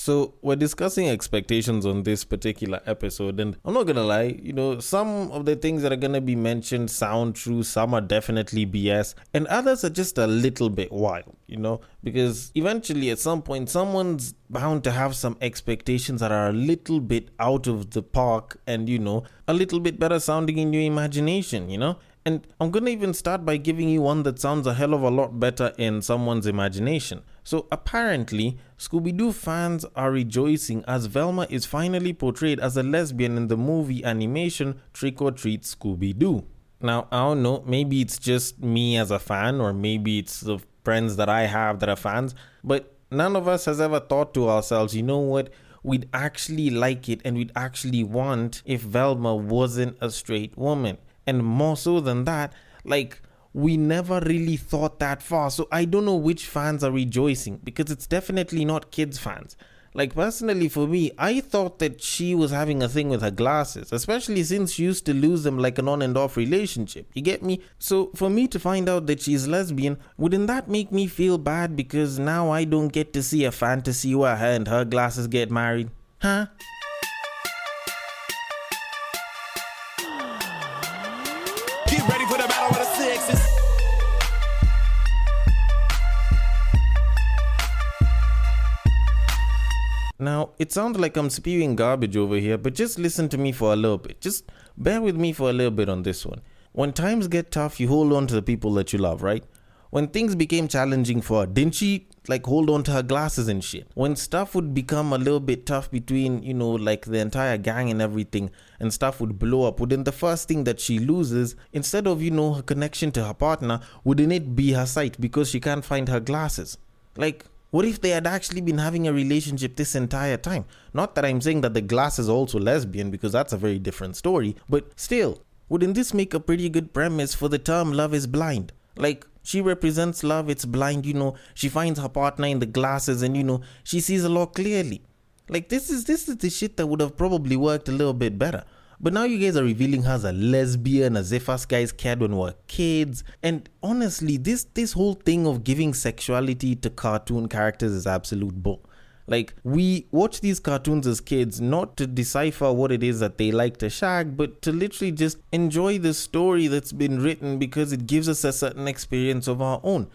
So we're discussing expectations on this particular episode, and I'm not gonna lie, some of the things that are gonna be mentioned sound true, some are definitely BS, and others are just a little bit wild, because eventually at some point someone's bound to have some expectations that are a little bit out of the park and, a little bit better sounding in your imagination, And I'm gonna even start by giving you one that sounds a hell of a lot better in someone's imagination. So apparently, Scooby Doo fans are rejoicing as Velma is finally portrayed as a lesbian in the movie animation Trick or Treat Scooby Doo. Now, I don't know, maybe it's just me as a fan, or maybe it's the friends that I have that are fans, but none of us has ever thought to ourselves, you know what, we'd actually like it and we'd actually want if Velma wasn't a straight woman. And more so than that, we never really thought that far. So I don't know which fans are rejoicing, because it's definitely not kids fans. Personally for me, I thought that she was having a thing with her glasses, especially since she used to lose them like an on and off relationship. You get me? So for me to find out that she's lesbian, wouldn't that make me feel bad because now I don't get to see a fantasy where her and her glasses get married? Huh? Get ready for the battle of the sexes. Now, it sounds like I'm spewing garbage over here, but just listen to me for a little bit. Just bear with me for a little bit on this one. When times get tough, you hold on to the people that you love, right? When things became challenging for her, didn't she hold on to her glasses and shit? When stuff would become a little bit tough between, the entire gang and everything, and stuff would blow up, wouldn't the first thing that she loses, instead of, her connection to her partner, wouldn't it be her sight because she can't find her glasses? What if they had actually been having a relationship this entire time? Not that I'm saying that the glass is also lesbian, because that's a very different story, but still, wouldn't this make a pretty good premise for the term love is blind? She represents love, it's blind, she finds her partner in the glasses and, she sees a lot clearly. This is the shit that would have probably worked a little bit better. But now you guys are revealing her as a lesbian, as if us guys cared when we were kids. And honestly, this whole thing of giving sexuality to cartoon characters is absolute bull. We watch these cartoons as kids not to decipher what it is that they like to shag, but to literally just enjoy the story that's been written because it gives us a certain experience of our own.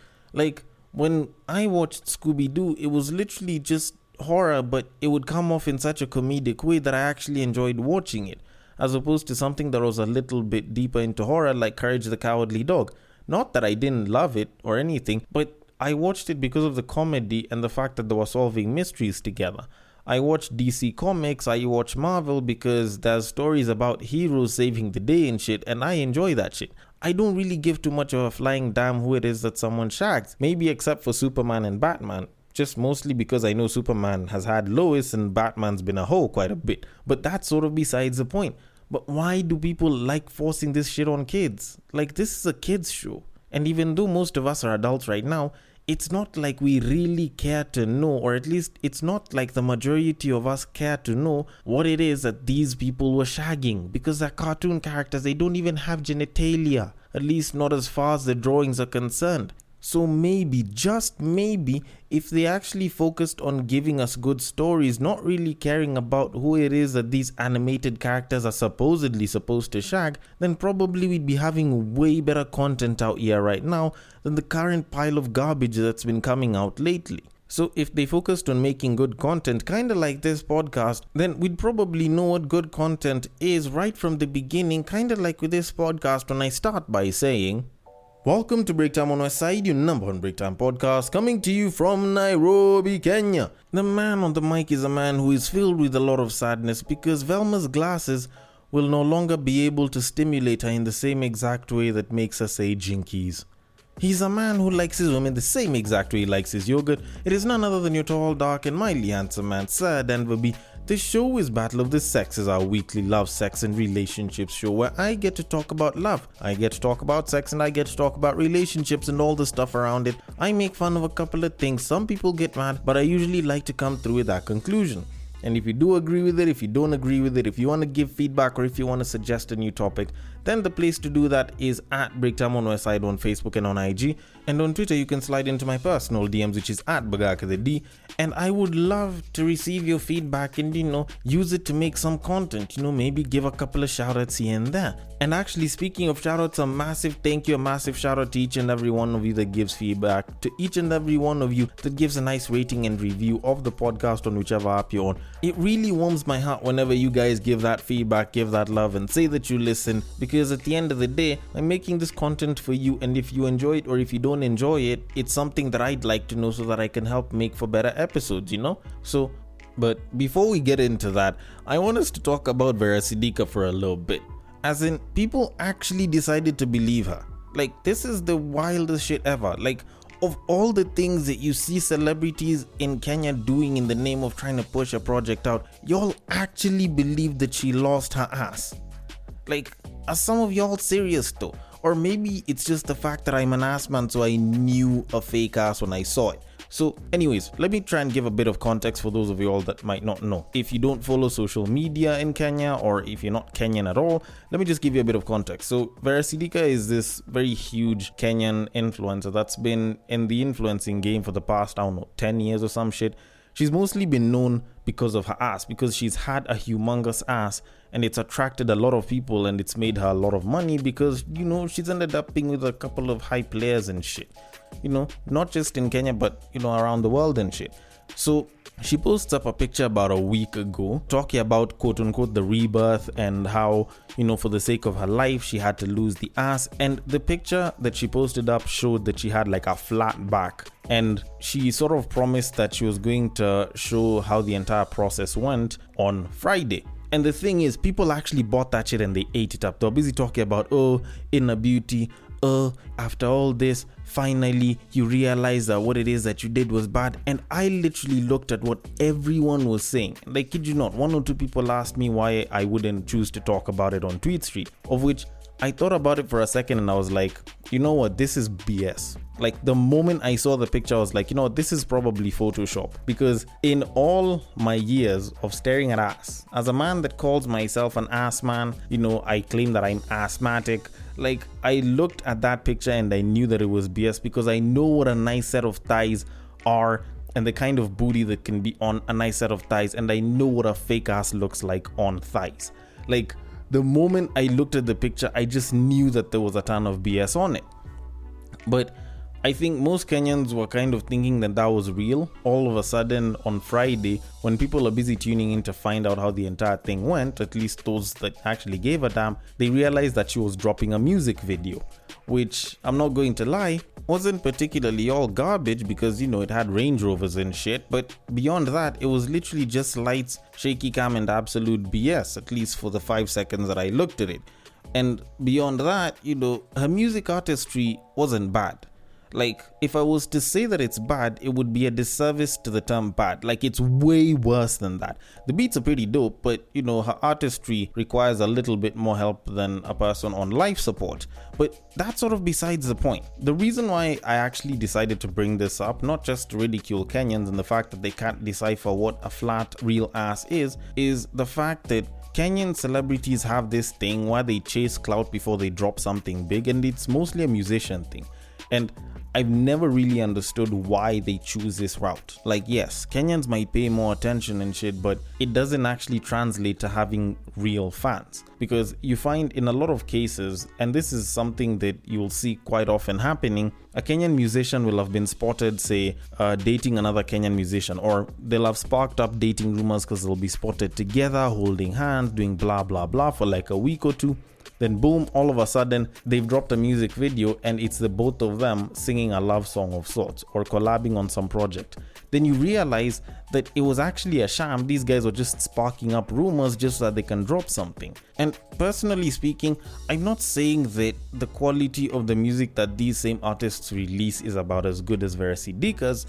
When I watched Scooby Doo, it was literally just horror, but it would come off in such a comedic way that I actually enjoyed watching it, as opposed to something that was a little bit deeper into horror like Courage the Cowardly Dog. Not that I didn't love it or anything, but I watched it because of the comedy and the fact that they were solving mysteries together. I watched DC Comics, I watch Marvel because there's stories about heroes saving the day and shit, and I enjoy that shit. I don't really give too much of a flying damn who it is that someone shags, maybe except for Superman and Batman. Just mostly because I know Superman has had Lois and Batman's been a hoe quite a bit. But that's sort of besides the point. But why do people like forcing this shit on kids? This is a kids show. And even though most of us are adults right now, it's not like we really care to know, or at least it's not like the majority of us care to know what it is that these people were shagging. Because they're cartoon characters, they don't even have genitalia. At least not as far as the drawings are concerned. So maybe, just maybe, if they actually focused on giving us good stories, not really caring about who it is that these animated characters are supposedly supposed to shag, then probably we'd be having way better content out here right now than the current pile of garbage that's been coming out lately. So if they focused on making good content, kind of like this podcast, then we'd probably know what good content is right from the beginning, kind of like with this podcast when I start by saying, welcome to Breaktime on West Side, your number one Breaktime podcast, coming to you from Nairobi, Kenya. The man on the mic is a man who is filled with a lot of sadness because Velma's glasses will no longer be able to stimulate her in the same exact way that makes her say jinkies. He's a man who likes his women the same exact way he likes his yogurt. It is none other than your tall, dark, and mildly handsome man, Sir Denver B. This show is Battle of the Sexes, our weekly love, sex, and relationships show where I get to talk about love, I get to talk about sex, and I get to talk about relationships and all the stuff around it. I make fun of a couple of things, some people get mad, but I usually like to come through with that conclusion. And if you do agree with it, if you don't agree with it, if you want to give feedback or if you want to suggest a new topic, then the place to do that is at Breaktime on Westside on Facebook and on IG. And on Twitter, you can slide into my personal DMs, which is at @bagakaded. And I would love to receive your feedback and, use it to make some content. Maybe give a couple of shoutouts here and there. And actually, speaking of shoutouts, a massive thank you, a massive shout out to each and every one of you that gives feedback, to each and every one of you that gives a nice rating and review of the podcast on whichever app you're on. It really warms my heart whenever you guys give that feedback, give that love, and say that you listen, because at the end of the day, I'm making this content for you, and if you enjoy it or if you don't enjoy it, it's something that I'd like to know so that I can help make for better episodes, So, but before we get into that, I want us to talk about Vera Sidika for a little bit. As in, people actually decided to believe her. Like, this is the wildest shit ever. Like, of all the things that you see celebrities in Kenya doing in the name of trying to push a project out, y'all actually believe that she lost her ass. Like, are some of y'all serious though? Or maybe it's just the fact that I'm an ass man, so I knew a fake ass when I saw it. So anyways, let me try and give a bit of context for those of you all that might not know. If you don't follow social media in Kenya, or if you're not Kenyan at all, let me just give you a bit of context. So Vera Sidika is this very huge Kenyan influencer that's been in the influencing game for the past, 10 years or some shit. She's mostly been known because of her ass, because she's had a humongous ass and it's attracted a lot of people and it's made her a lot of money because, she's ended up being with a couple of high players and shit. Not just in Kenya, but, around the world and shit. So she posts up a picture about a week ago talking about quote unquote the rebirth and how, for the sake of her life, she had to lose the ass. And the picture that she posted up showed that she had like a flat back. And she sort of promised that she was going to show how the entire process went on Friday. And the thing is, people actually bought that shit and they ate it up. They were busy talking about, inner beauty. After all this, finally you realize that what it is that you did was bad. And I literally looked at what everyone was saying. Like, kid you not, 1 or 2 people asked me why I wouldn't choose to talk about it on Tweet Street, of which I thought about it for a second and I was like, you know what, this is BS. Like, the moment I saw the picture, I was like, this is probably Photoshop. Because in all my years of staring at ass, as a man that calls myself an ass man, I claim that I'm asthmatic. Like, I looked at that picture and I knew that it was BS, because I know what a nice set of thighs are and the kind of booty that can be on a nice set of thighs, and I know what a fake ass looks like on thighs. Like, the moment I looked at the picture, I just knew that there was a ton of BS on it. But I think most Kenyans were kind of thinking that that was real. All of a sudden on Friday, when people are busy tuning in to find out how the entire thing went, at least those that actually gave a damn, they realized that she was dropping a music video, which, I'm not going to lie, wasn't particularly all garbage because, it had Range Rovers and shit. But beyond that, it was literally just lights, shaky cam, and absolute BS, at least for the 5 seconds that I looked at it. And beyond that, her music artistry wasn't bad. Like, if I was to say that it's bad, it would be a disservice to the term bad. Like, it's way worse than that. The beats are pretty dope, but, her artistry requires a little bit more help than a person on life support. But that's sort of besides the point. The reason why I actually decided to bring this up, not just to ridicule Kenyans and the fact that they can't decipher what a flat, real ass is the fact that Kenyan celebrities have this thing where they chase clout before they drop something big, and it's mostly a musician thing. And I've never really understood why they choose this route. Like, yes, Kenyans might pay more attention and shit, but it doesn't actually translate to having real fans. Because you find in a lot of cases, and this is something that you'll see quite often happening, a Kenyan musician will have been spotted, say, dating another Kenyan musician, or they'll have sparked up dating rumors because they'll be spotted together, holding hands, doing blah, blah, blah for like a week or two. Then boom, all of a sudden, they've dropped a music video and it's the both of them singing a love song of sorts or collabing on some project. Then you realize that it was actually a sham. These guys were just sparking up rumors just so that they can drop something. And personally speaking, I'm not saying that the quality of the music that these same artists release is about as good as Vera Sidika's.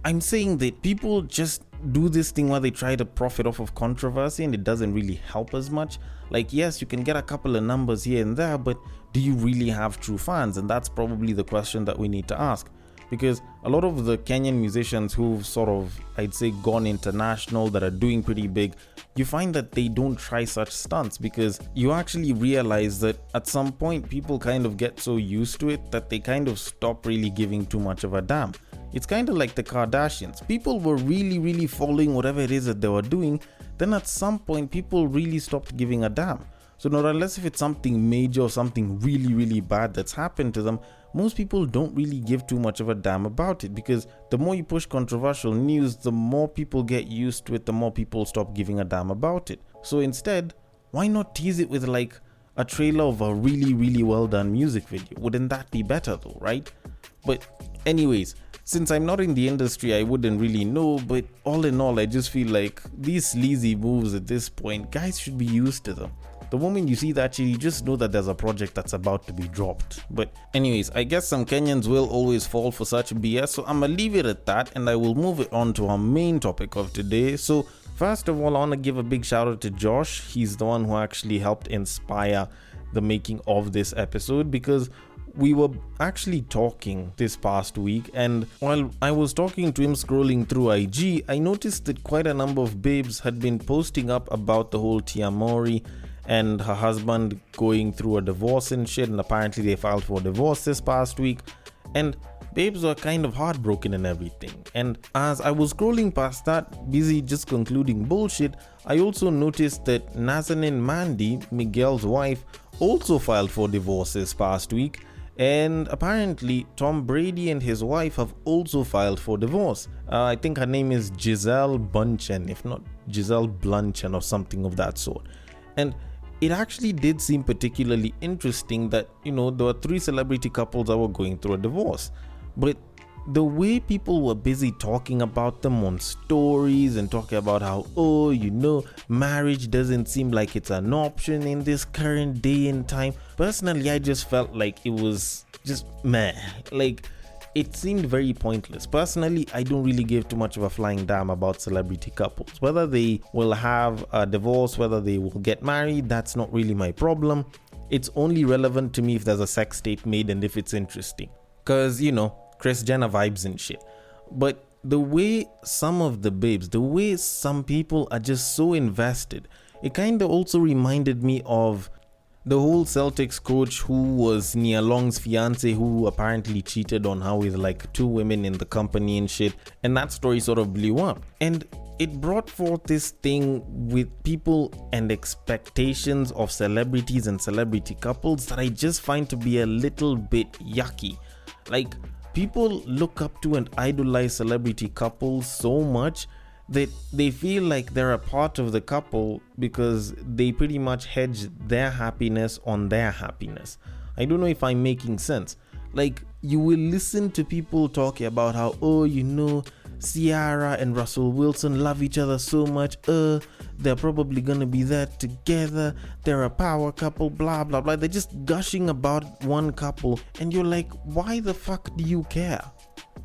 I'm saying that people just do this thing where they try to profit off of controversy and it doesn't really help as much. Like, yes, you can get a couple of numbers here and there, but do you really have true fans? And that's probably the question that we need to ask. Because a lot of the Kenyan musicians who've sort of, I'd say, gone international, that are doing pretty big, you find that they don't try such stunts, because you actually realize that at some point people kind of get so used to it that they kind of stop really giving too much of a damn. It's kind of like the Kardashians. People were really following whatever it is that they were doing. Then at some point people really stopped giving a damn. So not unless if it's something major or something really bad that's happened to them, most people don't really give too much of a damn about it, because the more you push controversial news, the more people get used to it, the more people stop giving a damn about it. So instead, why not tease it with like a trailer of a really well done music video? Wouldn't that be better though, right? But anyways, since I'm not in the industry, I wouldn't really know, but all in all, I just feel like these sleazy moves at this point, guys should be used to them. The moment you see that shit, you just know that there's a project that's about to be dropped. But anyways, I guess some Kenyans will always fall for such BS, so I'm gonna leave it at that and I will move it on to our main topic of today. So first of all, I want to give a big shout out to Josh. He's the one who actually helped inspire the making of this episode, because we were actually talking this past week, and while I was talking to him scrolling through IG, I noticed that quite a number of babes had been posting up about the whole Tia Mori and her husband going through a divorce and shit, and apparently they filed for divorce this past week, and babes were kind of heartbroken and everything. And as I was scrolling past that, busy just concluding bullshit, I also noticed that Nazanin Mandy, Miguel's wife, also filed for divorce this past week, and apparently Tom Brady and his wife have also filed for divorce. I think her name is Giselle Bunchen, if not Giselle Blunchen or something of that sort. And it actually did seem particularly interesting that, there were 3 celebrity couples that were going through a divorce. But the way people were busy talking about them on stories and talking about how, marriage doesn't seem like it's an option in this current day and time. Personally, I just felt like it was just meh. Like, it seemed very pointless. Personally, I don't really give too much of a flying damn about celebrity couples. Whether they will have a divorce, whether they will get married, that's not really my problem. It's only relevant to me if there's a sex tape made and if it's interesting. Because, Kris Jenner vibes and shit. But the way some of the babes, the way some people are just so invested, it kind of also reminded me of the whole Celtics coach who was Nia Long's fiance, who apparently cheated on her with like 2 women in the company and shit, and that story sort of blew up. And it brought forth this thing with people and expectations of celebrities and celebrity couples that I just find to be a little bit yucky. Like, people look up to and idolize celebrity couples so much that they feel like they're a part of the couple because they pretty much hedge their happiness on their happiness. I don't know if I'm making sense. Like, you will listen to people talking about how, Ciara and Russell Wilson love each other so much, they're probably gonna be there together, they're a power couple, blah blah blah. They're just gushing about one couple, and you're like, why the fuck do you care?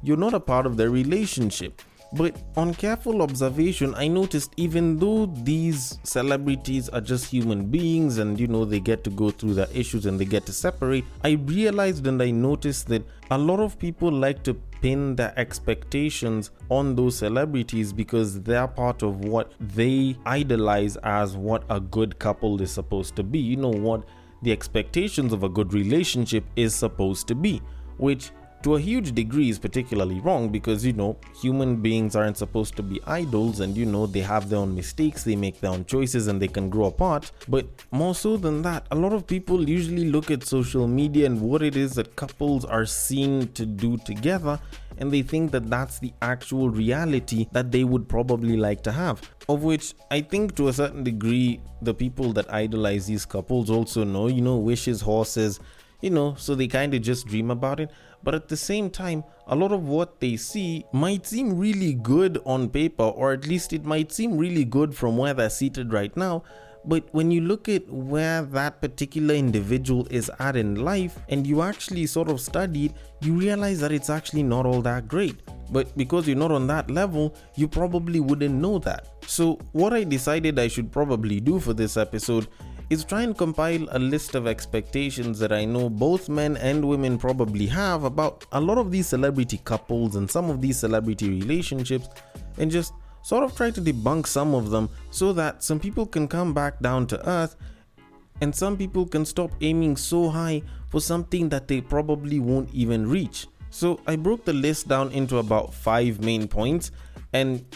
You're not a part of their relationship. But on careful observation, I noticed even though these celebrities are just human beings and they get to go through their issues and they get to separate, I realized and I noticed that a lot of people like to pin their expectations on those celebrities because they're part of what they idolize as what a good couple is supposed to be. What the expectations of a good relationship is supposed to be, which to a huge degree is particularly wrong because, human beings aren't supposed to be idols and, they have their own mistakes, they make their own choices and they can grow apart. But more so than that, a lot of people usually look at social media and what it is that couples are seen to do together, and they think that that's the actual reality that they would probably like to have. Of which I think to a certain degree, the people that idolize these couples also know, wishes, horses, so they kind of just dream about it. But at the same time, a lot of what they see might seem really good on paper, or at least it might seem really good from where they're seated right now. But when you look at where that particular individual is at in life and you actually sort of study it, you realize that it's actually not all that great. But because you're not on that level, you probably wouldn't know that. So what I decided I should probably do for this episode is try and compile a list of expectations that I know both men and women probably have about a lot of these celebrity couples and some of these celebrity relationships, and just sort of try to debunk some of them so that some people can come back down to earth and some people can stop aiming so high for something that they probably won't even reach. So I broke the list down into about 5 main points, and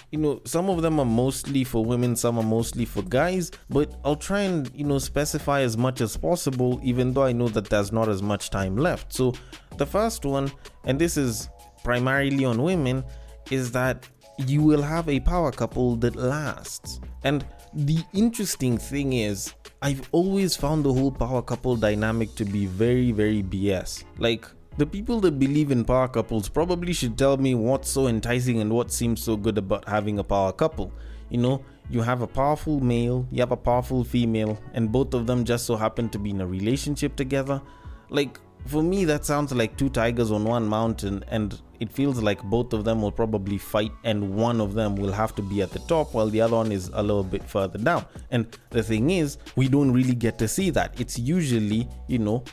some of them are mostly for women, some are mostly for guys, but I'll try and specify as much as possible, even though I know that there's not as much time left. So the first one, and this is primarily on women, is that you will have a power couple that lasts. And the interesting thing is, I've always found the whole power couple dynamic to be very, very BS. Like, the people that believe in power couples probably should tell me what's so enticing and what seems so good about having a power couple. You have a powerful male, you have a powerful female, and both of them just so happen to be in a relationship together. Like, for me, that sounds like two tigers on one mountain, and it feels like both of them will probably fight and one of them will have to be at the top while the other one is a little bit further down. And the thing is, we don't really get to see that. It's usually,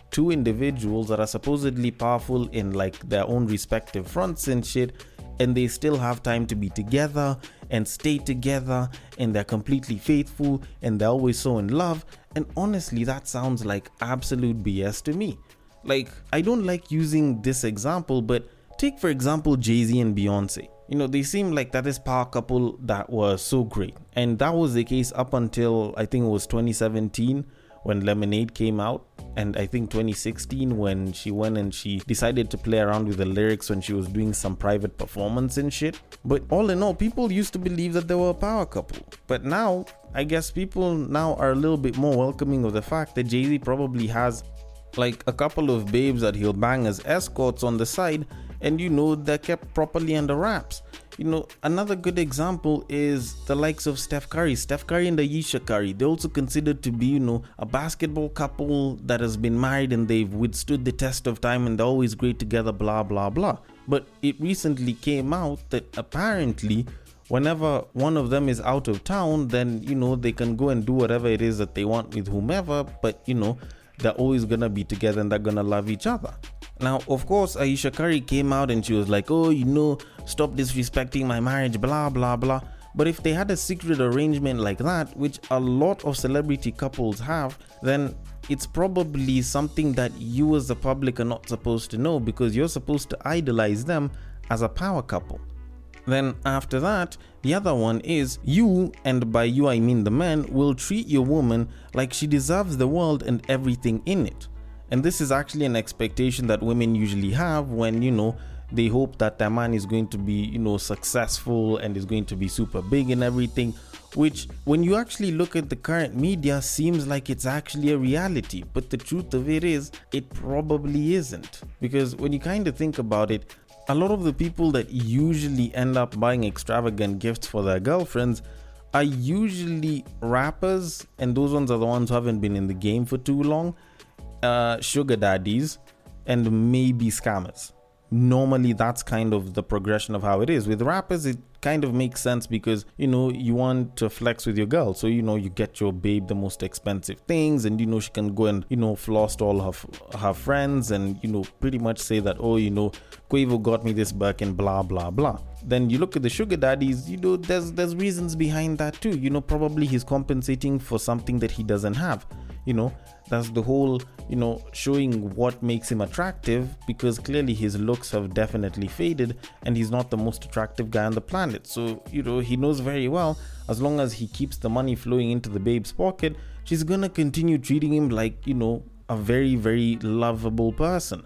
two individuals that are supposedly powerful in like their own respective fronts and shit, and they still have time to be together and stay together, and they're completely faithful and they're always so in love. And honestly, that sounds like absolute BS to me. Like, I don't like using this example, but take for example Jay-Z and Beyonce. They seem like that is power couple that was so great, and that was the case up until I think it was 2017 when Lemonade came out, and I think 2016 when she went and she decided to play around with the lyrics when she was doing some private performance and shit. But all in all, people used to believe that they were a power couple, but now I guess people now are a little bit more welcoming of the fact that Jay-Z probably has like a couple of babes that he'll bang as escorts on the side, and they're kept properly under wraps. Another good example is the likes of Steph Curry and Ayesha Curry. They're also considered to be a basketball couple that has been married and they've withstood the test of time and they're always great together, blah blah blah. But it recently came out that apparently whenever one of them is out of town, then they can go and do whatever it is that they want with whomever, but they're always gonna be together and they're gonna love each other. Now, of course, Ayesha Curry came out and she was like, oh, stop disrespecting my marriage, blah, blah, blah. But if they had a secret arrangement like that, which a lot of celebrity couples have, then it's probably something that you as the public are not supposed to know, because you're supposed to idolize them as a power couple. Then after that, the other one is you, and by you I mean the man, will treat your woman like she deserves the world and everything in it. And this is actually an expectation that women usually have when, they hope that their man is going to be, successful and is going to be super big and everything, which when you actually look at the current media seems like it's actually a reality. But the truth of it is, it probably isn't. Because when you kind of think about it, a lot of the people that usually end up buying extravagant gifts for their girlfriends are usually rappers, and those ones are the ones who haven't been in the game for too long, sugar daddies, and maybe scammers. Normally that's kind of the progression of how it is. With rappers, it kind of makes sense because you want to flex with your girl, so you get your babe the most expensive things, and she can go and floss to all her friends and pretty much say that, oh, Quavo got me this Birkin, blah blah blah. Then you look at the sugar daddies, there's reasons behind that too. Probably he's compensating for something that he doesn't have. That's the whole showing what makes him attractive, because clearly his looks have definitely faded and he's not the most attractive guy on the planet. So he knows very well, as long as he keeps the money flowing into the babe's pocket, she's gonna continue treating him like a very, very lovable person.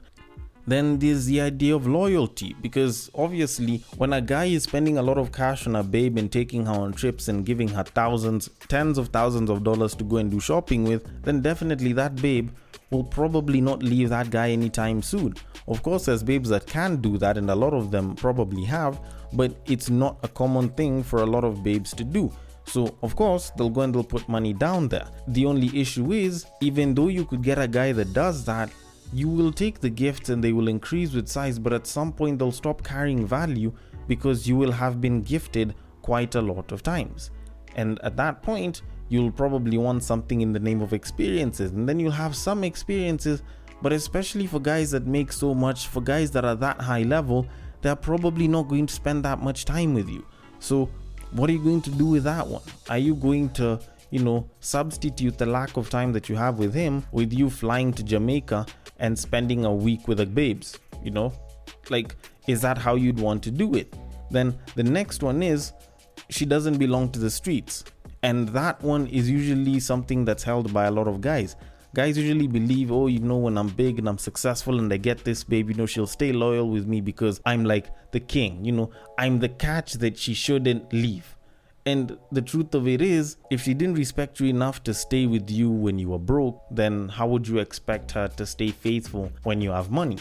Then there's the idea of loyalty, because obviously when a guy is spending a lot of cash on a babe and taking her on trips and giving her tens of thousands of dollars to go and do shopping with, then definitely that babe will probably not leave that guy anytime soon. Of course, there's babes that can do that, and a lot of them probably have, but it's not a common thing for a lot of babes to do. So of course they'll go and they'll put money down there. The only issue is, even though you could get a guy that does that, you will take the gifts and they will increase with size, but at some point they'll stop carrying value because you will have been gifted quite a lot of times. And at that point, you'll probably want something in the name of experiences, and then you'll have some experiences, but especially for guys that make so much, for guys that are that high level, they're probably not going to spend that much time with you. So what are you going to do with that one? Are you going to, substitute the lack of time that you have with him with you flying to Jamaica and spending a week with the babes? Like, is that how you'd want to do it? Then the next one is, she doesn't belong to the streets. And that one is usually something that's held by a lot of guys. Guys usually believe, when I'm big and I'm successful and I get this babe, she'll stay loyal with me because I'm like the king, I'm the catch that she shouldn't leave. And the truth of it is, if she didn't respect you enough to stay with you when you were broke, then how would you expect her to stay faithful when you have money?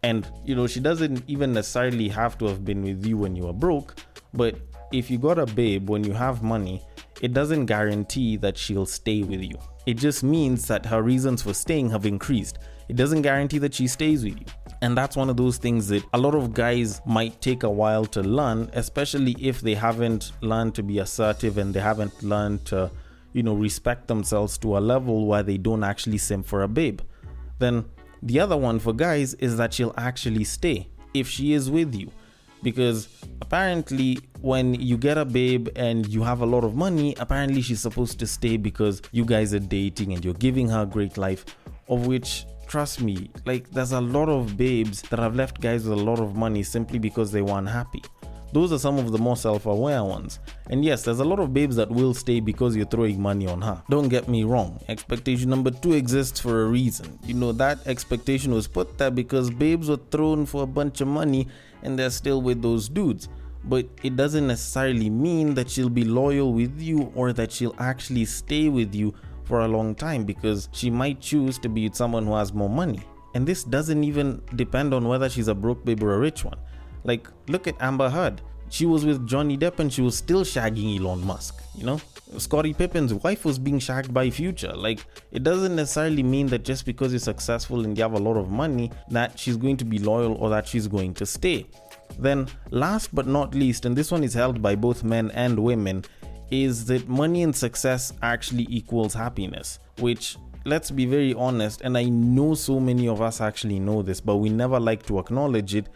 And, she doesn't even necessarily have to have been with you when you were broke, but if you got a babe when you have money, it doesn't guarantee that she'll stay with you. It just means that her reasons for staying have increased. It doesn't guarantee that she stays with you. And that's one of those things that a lot of guys might take a while to learn, especially if they haven't learned to be assertive and they haven't learned to, respect themselves to a level where they don't actually simp for a babe. Then the other one for guys is that she'll actually stay if she is with you. Because apparently when you get a babe and you have a lot of money, apparently she's supposed to stay because you guys are dating and you're giving her a great life, of which, trust me, like, there's a lot of babes that have left guys with a lot of money simply because they were unhappy. Those are some of the more self-aware ones. And yes, there's a lot of babes that will stay because you're throwing money on her. Don't get me wrong. Expectation number 2 exists for a reason. That expectation was put there because babes were thrown for a bunch of money and they're still with those dudes. But it doesn't necessarily mean that she'll be loyal with you or that she'll actually stay with you for a long time, because she might choose to be with someone who has more money. And this doesn't even depend on whether she's a broke babe or a rich one. Like, look at Amber Heard. She was with Johnny Depp and she was still shagging Elon Musk, Scottie Pippen's wife was being shagged by Future. Like, it doesn't necessarily mean that just because you're successful and you have a lot of money that she's going to be loyal or that she's going to stay. Then last but not least, and this one is held by both men and women, is that money and success actually equals happiness, which, let's be very honest, and I know so many of us actually know this, but we never like to acknowledge it,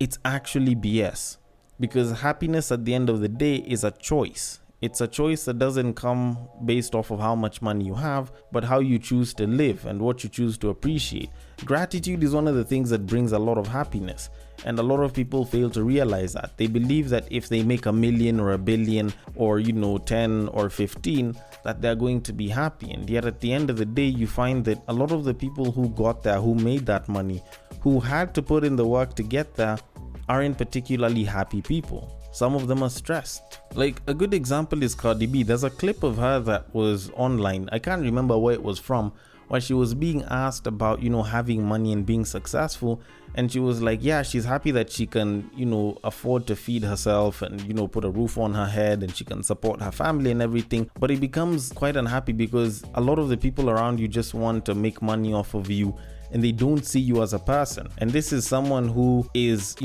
it's actually BS. Because happiness at the end of the day is a choice. It's a choice that doesn't come based off of how much money you have, but how you choose to live and what you choose to appreciate. Gratitude is one of the things that brings a lot of happiness. And a lot of people fail to realize that. They believe that if they make $1 million or $1 billion or 10 or 15, that they're going to be happy. And yet at the end of the day, you find that a lot of the people who got there, who made that money, who had to put in the work to get there, aren't particularly happy people. Some of them are stressed. Like, a good example is Cardi B. There's a clip of her that was online. I can't remember where it was from, where she was being asked about, having money and being successful. And she was like, yeah, she's happy that she can, afford to feed herself and, put a roof on her head and she can support her family and everything. But it becomes quite unhappy because a lot of the people around you just want to make money off of you and they don't see you as a person. And this is someone who is,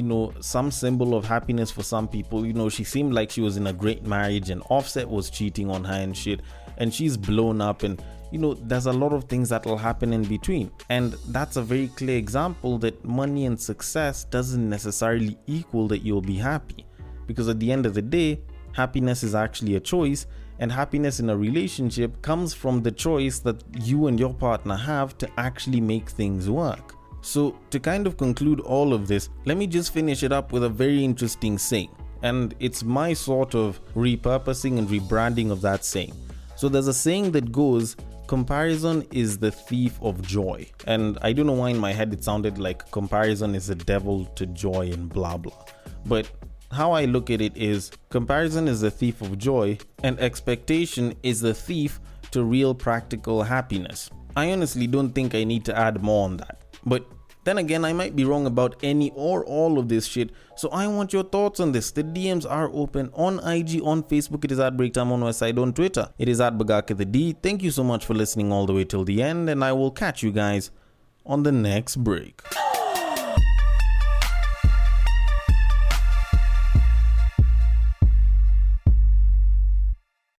some symbol of happiness for some people. She seemed like she was in a great marriage and Offset was cheating on her and shit. And she's blown up and, there's a lot of things that will happen in between. And that's a very clear example that money and success doesn't necessarily equal that you'll be happy. Because at the end of the day, happiness is actually a choice, and happiness in a relationship comes from the choice that you and your partner have to actually make things work. So to kind of conclude all of this, let me just finish it up with a very interesting saying. And it's my sort of repurposing and rebranding of that saying. So there's a saying that goes, comparison is the thief of joy. And I don't know why in my head it sounded like comparison is the devil to joy and blah blah. But how I look at it is, comparison is the thief of joy and expectation is the thief to real practical happiness. I honestly don't think I need to add more on that. But then again, I might be wrong about any or all of this shit. So I want your thoughts on this. The DMs are open on IG, on Facebook. It is at Breaktime on Westside, on Twitter. It is at Bagaka the D. Thank you so much for listening all the way till the end. And I will catch you guys on the next break.